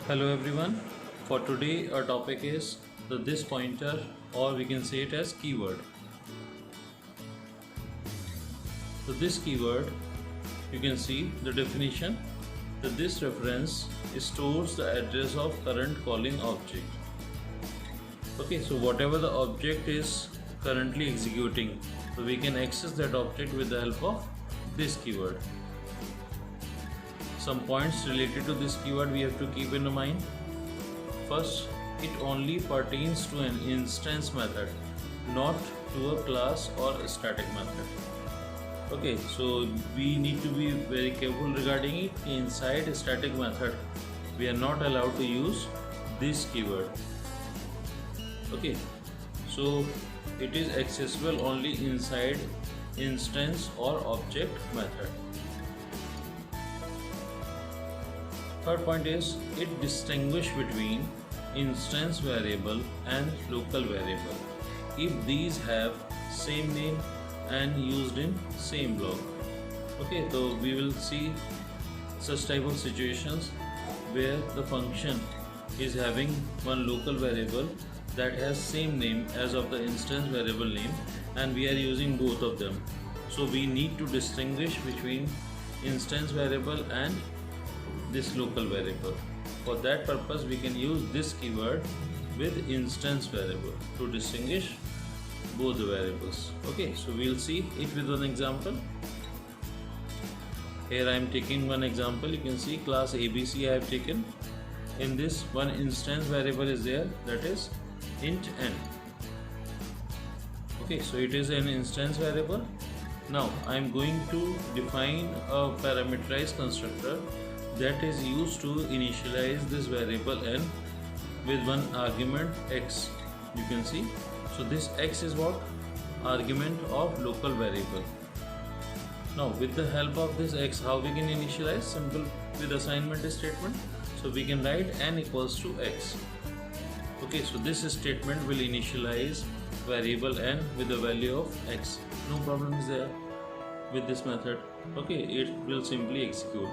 Hello everyone. For today our topic is the this pointer, or we can say it as keyword. So this keyword, you can see the definition that this reference stores the address of current calling object. Okay, so whatever the object is currently executing, so we can access that object with the help of this keyword. Some points related to this keyword we have to keep in mind. First, it only pertains to an instance method, not to a class or a static method. Okay, so we need to be very careful regarding it. Inside a static method, we are not allowed to use this keyword. Okay, so it is accessible only inside instance or object method. Third point is it distinguishes between instance variable and local variable if these have same name and used in same block. Okay, so we will see such type of situations where the function is having one local variable that has same name as of the instance variable name, and we are using both of them. So we need to distinguish between instance variable and this local variable. For that purpose we can use this keyword with instance variable to distinguish both the variables. Okay, so we'll see it with an example. Here I am taking one example. You can see class ABC I have taken. In this, one instance variable is there, that is int n. Okay, so it is an instance variable. Now I am going to define a parameterized constructor that is used to initialize this variable n with one argument x. You can see, so this x is what? Argument of local variable. Now with the help of this x, how we can initialize? Simple, with assignment statement. So we can write n equals to x. Okay, so this statement will initialize variable n with the value of x. No problem is there with this method. Okay, it will simply execute.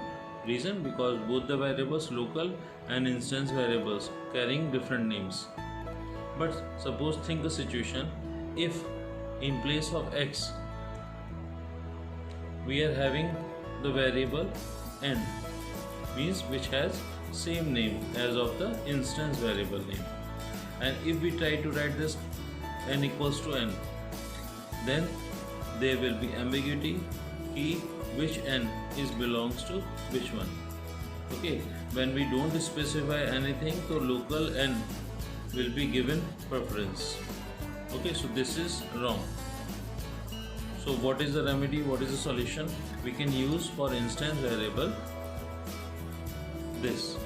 Reason, because both the variables local and instance variables carrying different names. But suppose think a situation if in place of x we are having the variable n, means which has same name as of the instance variable name, and if we try to write this n equals to n, then there will be ambiguity ki which n is belongs to which one. Okay, when we don't specify anything, so local n will be given preference. Okay, so this is wrong. So what is the remedy? What is the solution? We can use for instance variable this.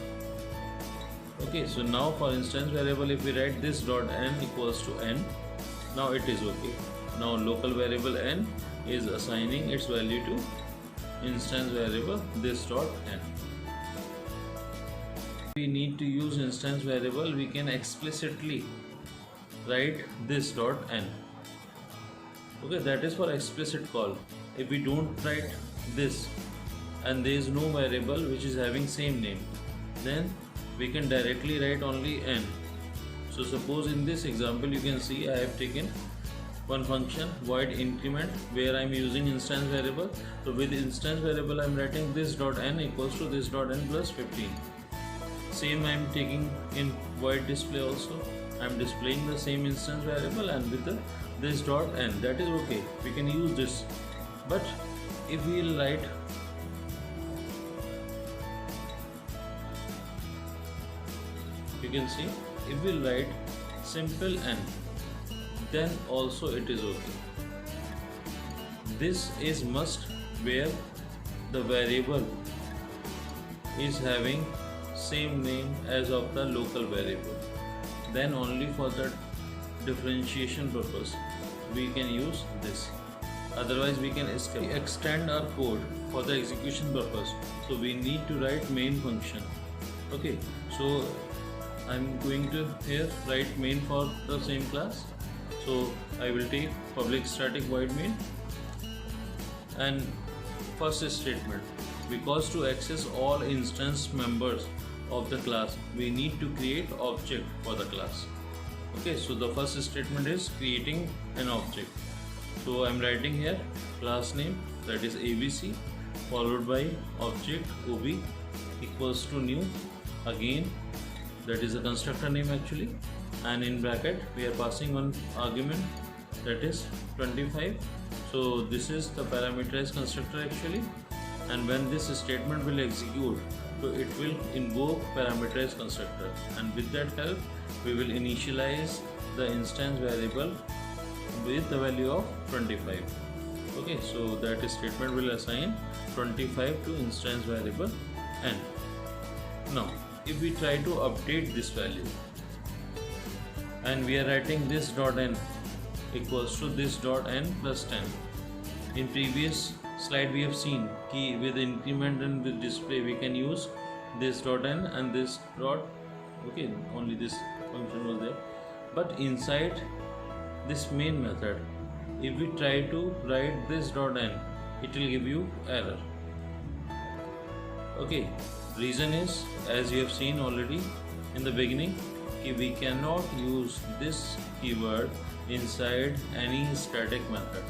Okay, so now for instance variable, if we write this dot n equals to n, now it is okay. Now local variable n is assigning its value to instance variable this dot n. We need to use instance variable, we can explicitly write this dot n. Okay, that is for explicit call. If we don't write this and there is no variable which is having same name, then we can directly write only n. So suppose in this example you can see I have taken one function void increment where I am using instance variable. So with instance variable I am writing this dot n equals to this dot n plus 15. Same I am taking in void display also. I am displaying the same instance variable and with this dot n, that is okay. We can use this. But if we will write you can see, if we will write simple n, then also it is okay. This is must where the variable is having same name as of the local variable. Then only for the differentiation purpose we can use this. Otherwise we can extend our code for the execution purpose. So we need to write main function. Okay, so I'm going to here write main for the same class. So I will take public static void main, and first statement, because to access all instance members of the class, we need to create object for the class. Okay, so the first statement is creating an object. So I'm writing here class name, that is ABC, followed by object OB equals to new, again that is a constructor name actually, and in bracket we are passing one argument, that is 25. So this is the parameterized constructor actually, and when this statement will execute, so it will invoke parameterized constructor, and with that help we will initialize the instance variable with the value of 25. Okay, so that statement will assign 25 to instance variable n. Now if we try to update this value, and we are writing this dot n equals to this dot n plus 10. In previous slide we have seen कि with increment and with display we can use this dot n and this dot, okay, only this function was there. But inside this main method, if we try to write this dot n, it will give you error. Okay, reason is, as you have seen already in the beginning, कि we cannot use this keyword inside any static method.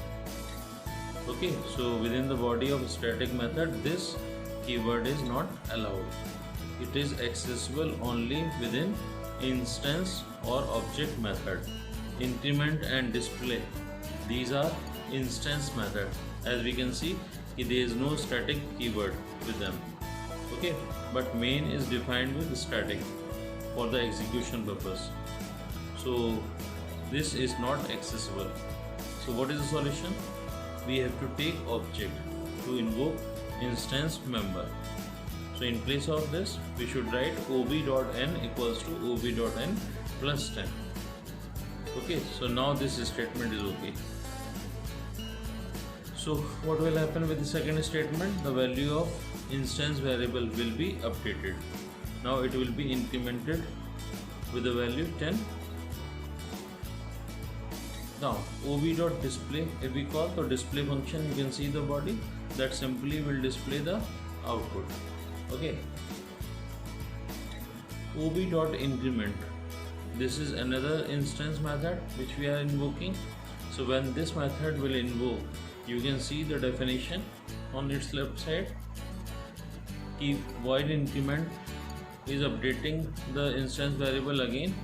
Okay, so within the body of static method, this keyword is not allowed. It is accessible only within instance or object method. Increment and display, these are instance method. As we can see, there is no static keyword with them. Okay, but main is defined with static for the execution purpose. So this is not accessible. So what is the solution? We have to take object to invoke instance member. So in place of this, we should write ob.n equals to ob.n plus 10. Okay, so now this statement is okay. So what will happen with the second statement? The value of instance variable will be updated. Now it will be incremented with the value 10. Now ob.display, if we call the display function, you can see the body that simply will display the output. Okay, ob.increment, this is another instance method which we are invoking. So when this method will invoke, you can see the definition on its left side. Keep void increment is updating the instance variable again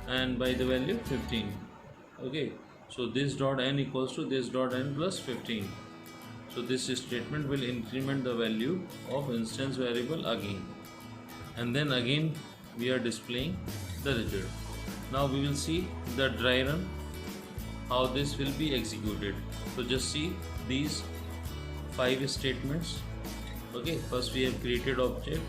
and by the value 15. Okay, so this dot n equals to this dot n plus 15. So this statement will increment the value of instance variable again, and then again we are displaying the result. Now we will see the dry run, how this will be executed. So just see these 5 statements. Okay, first we have created object,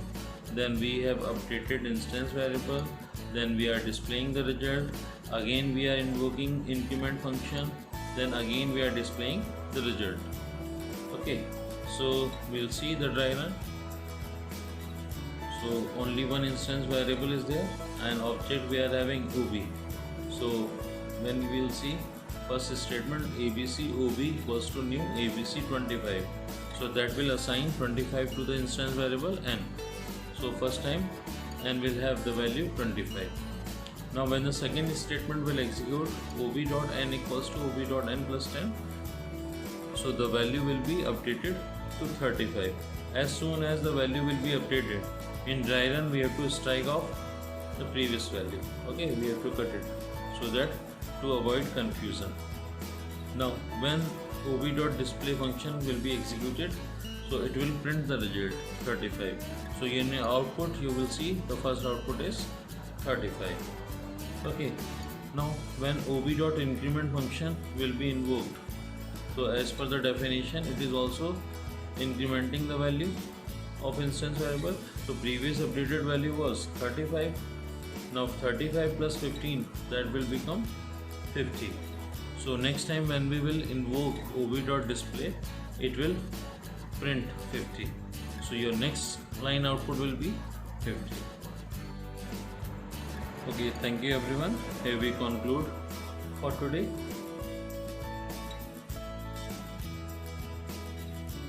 then we have updated instance variable, then we are displaying the result, again we are invoking increment function, then again we are displaying the result. Okay, so we'll see the dry run. So only one instance variable is there and object we are having OB. So when we will see first statement ABC OB equals to new ABC 25. So that will assign 25 to the instance variable n. So first time n will have the value 25. Now when the second statement will execute, ob.n equals to ob.n plus 10. So the value will be updated to 35. As soon as the value will be updated, in dry run we have to strike off the previous value. Okay, we have to cut it so that to avoid confusion. Now when ob.display function will be executed, so it will print the result 35. So in your output you will see the first output is 35. Okay, now when ob.increment function will be invoked, so as per the definition it is also incrementing the value of instance variable. So previous updated value was 35. Now 35 plus 15, that will become 50. So next time when we will invoke ob.display, it will print 50. So your next line output will be 50. Okay, thank you everyone. Here we conclude for today.